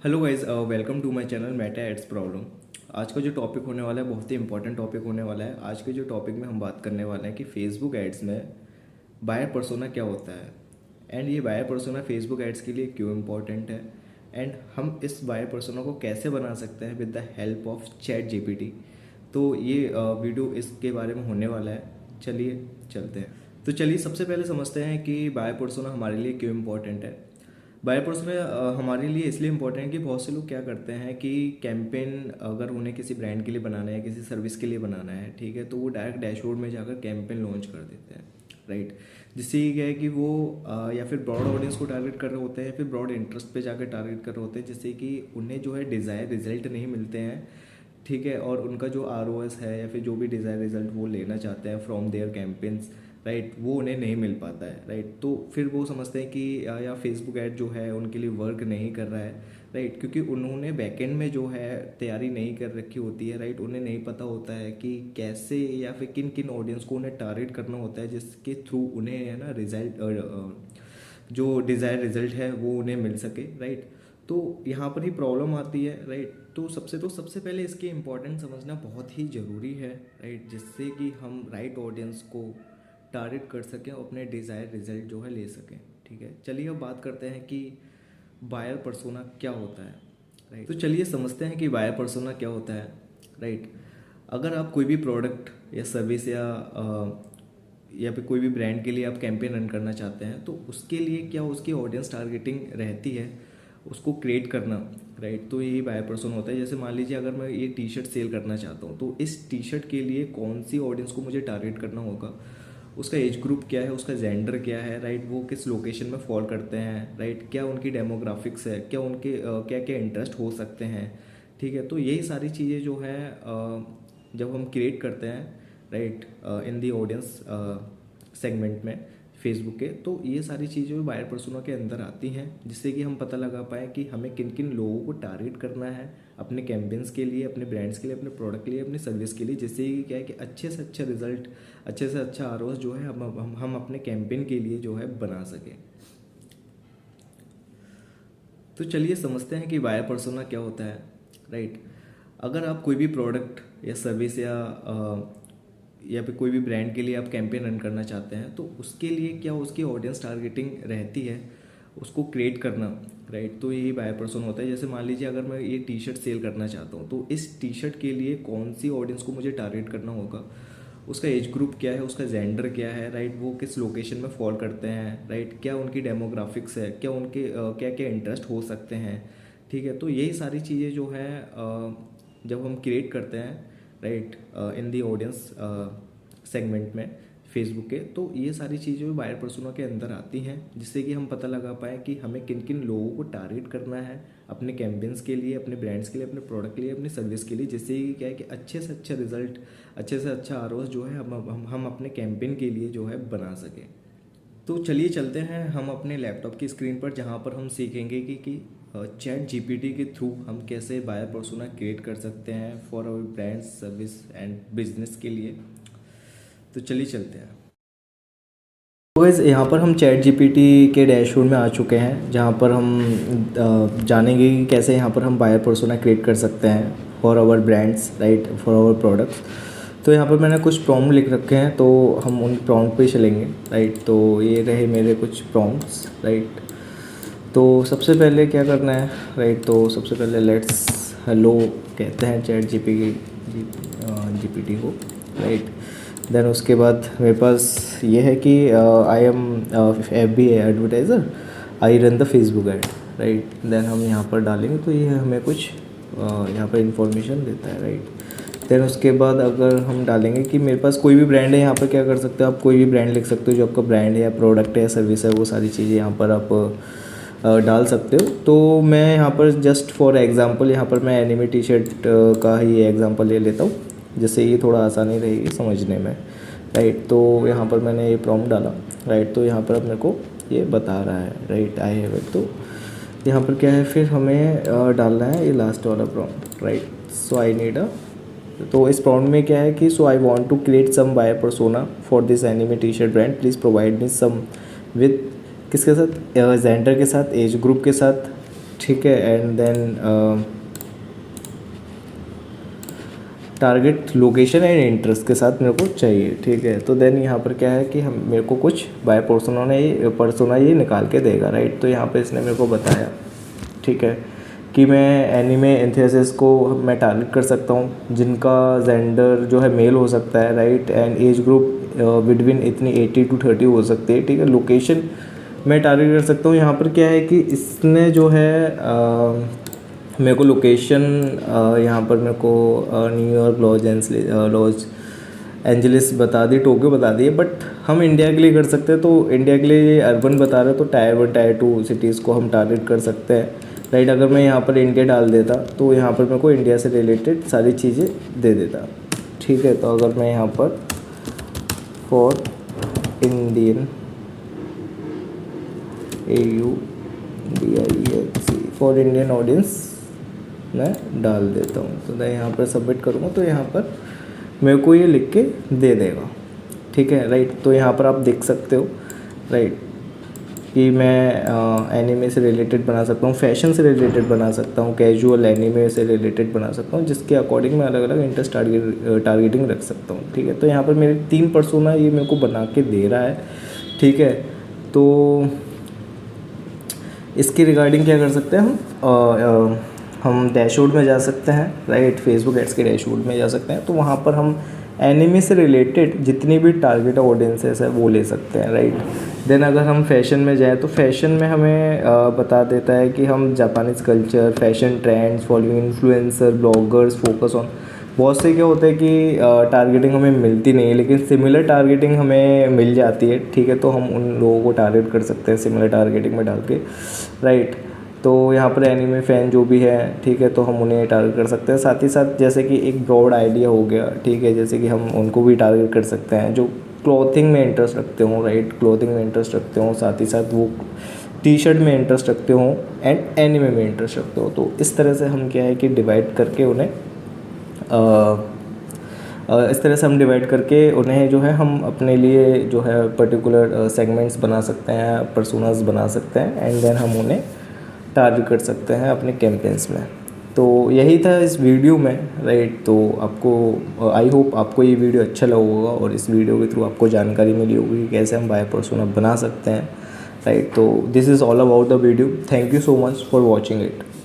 Hello guys, welcome to my channel meta ads problem. आज का जो टॉपिक होने वाला है बहुत ही इंपॉर्टेंट टॉपिक होने वाला है। आज के जो टॉपिक में हम बात करने वाले हैं कि फेसबुक एड्स में बायर पर्सोना क्या होता है एंड ये बायर पर्सोना फेसबुक एड्स के लिए क्यों इम्पोर्टेंट है एंड हम इस बायर पर्सोना को कैसे बना सकते हैं with the help of chat GPT. तो ये वीडियो इसके बारे में होने वाला है। चलिए चलते हैं। तो चलिए सबसे पहले समझते हैं कि बायर पर्सोना हमारे लिए क्यों इम्पोर्टेंट है। बायर पर्सोना हमारे लिए इसलिए इम्पोर्टेंट है कि बहुत से लोग क्या करते हैं कि कैंपेन अगर उन्हें किसी ब्रांड के लिए बनाना है, किसी सर्विस के लिए बनाना है, ठीक है, तो वो डायरेक्ट डैशबोर्ड में जाकर कैंपेन लॉन्च कर देते हैं, राइट। जिससे ये क्या है कि वो या फिर ब्रॉड ऑडियंस को टारगेट कर रहे होते हैं या फिर ब्रॉड इंटरेस्ट पे जाकर टारगेट कर रहे होते हैं, जिससे कि उन्हें जो है डिज़ायर रिजल्ट नहीं मिलते हैं, ठीक है। और उनका जो ROS है या फिर जो भी डिज़ायर रिजल्ट वो लेना चाहते हैं फ्रॉम देयर कैंपेन्स, राइट, वो उन्हें नहीं मिल पाता है, राइट। तो फिर वो समझते हैं कि या फेसबुक ऐड जो है उनके लिए वर्क नहीं कर रहा है, राइट, क्योंकि उन्होंने बैकएंड में जो है तैयारी नहीं कर रखी होती है, राइट। उन्हें नहीं पता होता है कि कैसे या फिर किन किन ऑडियंस को उन्हें टारगेट करना होता है जिसके थ्रू उन्हें है ना रिजल्ट, जो डिज़ायर रिजल्ट है वो उन्हें मिल सके, राइट। तो यहाँ पर ही प्रॉब्लम आती है, राइट। तो सबसे पहले इसकी इम्पोर्टेंस समझना बहुत ही ज़रूरी है, राइट, जिससे कि हम राइट ऑडियंस को टारगेट कर सकें और अपने डिज़ायर रिजल्ट जो है ले सकें, ठीक है। चलिए अब बात करते हैं कि बायर पर्सोना क्या होता है, राइट। तो चलिए समझते हैं कि बायर पर्सोना क्या होता है, राइट। अगर आप कोई भी प्रोडक्ट या सर्विस या फिर कोई भी ब्रांड के लिए आप कैंपेन रन करना चाहते हैं, तो उसके लिए क्या उसकी ऑडियंस टारगेटिंग रहती है, उसको क्रिएट करना, राइट। तो यही बायर पर्सोना होता है। जैसे मान लीजिए अगर मैं ये टी शर्ट सेल करना चाहता हूँ, तो इस टी शर्ट के लिए कौन सी ऑडियंस को मुझे टारगेट करना होगा, उसका एज ग्रुप क्या है, उसका जेंडर क्या है, राइट, वो किस लोकेशन में फॉल करते हैं, राइट, क्या उनकी डेमोग्राफिक्स है, क्या उनके क्या क्या इंटरेस्ट हो सकते हैं, ठीक है। तो यही सारी चीज़ें जो है जब हम क्रिएट करते हैं, right, in the audience segment में फेसबुक के, तो ये सारी चीज़ें बायर पर्सोना के अंदर आती हैं, जिससे कि हम पता लगा पाएँ कि हमें किन किन लोगों को टारगेट करना है अपने कैंपेन्स के लिए, अपने ब्रांड्स के लिए, अपने प्रोडक्ट के लिए, अपनी सर्विस के लिए, जिससे कि क्या है कि अच्छे से अच्छा रिजल्ट, अच्छे से अच्छा ROS जो है हम अपने कैंपेन के लिए जो है बना सकें। तो चलिए समझते हैं कि बायर पर्सोना क्या होता है, राइट। अगर आप कोई भी प्रोडक्ट या सर्विस या फिर कोई भी ब्रांड के लिए आप कैंपेन रन करना चाहते हैं, तो उसके लिए क्या उसकी ऑडियंस टारगेटिंग रहती है, उसको क्रिएट करना, राइट। तो यही बायर पर्सोना होता है। जैसे मान लीजिए अगर मैं ये टी शर्ट सेल करना चाहता हूँ, तो इस टी शर्ट के लिए कौन सी ऑडियंस को मुझे टारगेट करना होगा, उसका एज ग्रुप क्या है, उसका जेंडर क्या है, राइट, वो किस लोकेशन में फॉल करते हैं, राइट, क्या उनकी डेमोग्राफिक्स है, क्या उनके क्या क्या इंटरेस्ट हो सकते हैं, ठीक है। तो यही सारी चीज़ें जो है जब हम क्रिएट करते हैं, right, in the audience segment में फेसबुक के, तो ये सारी चीज़ें बायर पर्सोना के अंदर आती हैं, जिससे कि हम पता लगा पाएँ कि हमें किन किन लोगों को टारगेट करना है अपने कैंपेन्स के लिए, अपने ब्रांड्स के लिए, अपने प्रोडक्ट के लिए, अपनी सर्विस के लिए, जिससे कि क्या है कि अच्छे से अच्छा रिजल्ट, अच्छे से अच्छा ROS जो है हम अपने कैंपेन के लिए जो है बना सकें। तो चलिए चलते हैं हम अपने लैपटॉप की स्क्रीन पर, जहाँ पर हम सीखेंगे कि चैट जीपीटी के थ्रू हम कैसे बायर पर्सोना क्रिएट कर सकते हैं for our brands, service and business के लिए। तो चलिए चलते हैं। तो गाइस यहाँ पर हम चैट जीपीटी के डैशबोर्ड में आ चुके हैं, जहाँ पर हम जानेंगे कि कैसे यहाँ पर हम बायर पर्सोना क्रिएट कर सकते हैं for our brands, right, for our products. तो यहाँ पर मैंने कुछ प्रॉम्प्ट लिख रखे हैं, तो हम उन प्रॉम्प्ट पे चलेंगे, राइट। तो ये रहे मेरे कुछ प्रॉम्प्ट्स, राइट। तो सबसे पहले क्या करना है, राइट, तो सबसे पहले लेट्स हेलो कहते हैं चैट जीपीटी को, राइट। देन उसके बाद मेरे पास ये है कि I am FB advertiser, I run the Facebook ad, right. Then हम यहाँ पर डालेंगे तो ये हमें कुछ यहाँ पर इंफॉर्मेशन देता है, राइट। देन उसके बाद अगर हम डालेंगे कि मेरे पास कोई भी ब्रांड है, यहाँ पर क्या कर सकते हो आप, कोई भी ब्रांड लिख सकते हो जो आपका ब्रांड है या प्रोडक्ट है या सर्विस है, वो सारी चीज़ें यहाँ पर आप डाल सकते हो। तो मैं यहाँ पर जस्ट फॉर एग्जांपल यहाँ पर मैं एनिमे टी शर्ट का ही एग्जांपल ले लेता हूँ, जिससे ये थोड़ा आसानी रहेगी समझने में, राइट। तो यहाँ पर मैंने ये प्रॉम्प्ट डाला, राइट। तो यहाँ पर अब मेरे को ये बता रहा है, राइट, आई हैव इट। तो यहाँ पर क्या है, फिर हमें डालना है ये लास्ट वाला prompt, right. So I need तो इस प्रॉम्प्ट में क्या है कि so I want to create some buyer persona for this anime T shirt brand, please provide me some with किसके साथ, जेंडर के साथ, एज ग्रुप के साथ, ठीक है। And then target location and interest के साथ मेरे को चाहिए, ठीक है। तो देन यहाँ पर क्या है कि हम मेरे को कुछ बाय पर्सोना ये निकाल के देगा, राइट। तो यहाँ पे इसने मेरे को बताया, ठीक है, कि मैं एनिमे एंथुसियास्ट को मैं टारगेट कर सकता हूँ जिनका जेंडर जो है मेल हो सकता है, right. And age group between इतनी 80 to 30 हो सकती है, ठीक है। लोकेशन मैं टारगेट कर सकता हूँ। यहाँ पर क्या है कि इसने जो है मेरे को लोकेशन यहाँ पर मेरे को न्यूयॉर्क, लॉस एंजलिस बता दी, टोक्यो बता दी है, बट हम इंडिया के लिए कर सकते हैं। तो इंडिया के लिए ये अर्बन बता रहे हैं, तो टायर 1 टायर 2 सिटीज़ को हम टारगेट कर सकते हैं, राइट। अगर मैं यहाँ पर इंडिया डाल देता तो यहाँ पर मेरे को इंडिया से रिलेटेड सारी चीज़ें दे देता, ठीक है। तो अगर मैं यहाँ पर for Indian AUDINC for Indian audience मैं डाल देता हूँ, तो मैं यहाँ पर सबमिट करूँगा तो यहाँ पर मेरे को ये लिख के दे देगा, ठीक है, राइट। तो यहाँ पर आप देख सकते हो, राइट, कि मैं एनिमे से रिलेटेड बना सकता हूँ, फैशन से रिलेटेड बना सकता हूँ, कैजुअल एनिमे से रिलेटेड बना सकता हूँ, जिसके अकॉर्डिंग मैं अलग अलग इंटरेस्ट टारगेटिंग रख सकता हूँ, ठीक है। तो यहाँ पर मेरे 3 पर्सोना ये मेरे को बना के दे रहा है, ठीक है। तो इसकी रिगार्डिंग क्या कर सकते हैं हम डैशबोर्ड में जा सकते हैं, राइट। फेसबुक एड्स के डैशबोर्ड में जा सकते हैं, तो वहाँ पर हम एनिमे से रिलेटेड जितनी भी टारगेट ऑडियंसेस है वो ले सकते हैं, राइट। देन अगर हम फैशन में जाएँ तो फैशन में हमें बता देता है कि हम Japanese culture, fashion trends, following influencer, bloggers, focus on. बहुत से क्या होता है कि टारगेटिंग हमें मिलती नहीं है, लेकिन सिमिलर टारगेटिंग हमें मिल जाती है, ठीक है। तो हम उन लोगों को टारगेट कर सकते हैं सिमिलर टारगेटिंग में डाल के, राइट। तो यहाँ पर एनिमे फ़ैन जो भी है, ठीक है, तो हम उन्हें टारगेट कर सकते हैं। साथ ही साथ जैसे कि एक ब्रॉड आइडिया हो गया, ठीक है, जैसे कि हम उनको भी टारगेट कर सकते हैं जो क्लॉथिंग में इंटरेस्ट रखते हों, राइट, क्लॉथिंग में इंटरेस्ट रखते हों, साथ ही साथ वो टी-शर्ट में इंटरेस्ट रखते हों एंड एनिमे में इंटरेस्ट रखते हो। तो इस तरह से हम क्या है कि डिवाइड करके उन्हें इस तरह से हम डिवाइड करके उन्हें जो है हम अपने लिए जो है पर्टिकुलर सेगमेंट्स बना सकते हैं, पर्सोनास बना सकते हैं, एंड देन हम उन्हें टारगेट कर सकते हैं अपने कैंपेन्स में। तो यही था इस वीडियो में, राइट। तो आपको आई होप आपको ये वीडियो अच्छा लगा होगा और इस वीडियो के थ्रू आपको जानकारी मिली होगी कि कैसे हम बाय पर्सोना बना सकते हैं, राइट। तो this is all about the video. Thank you so much for watching it.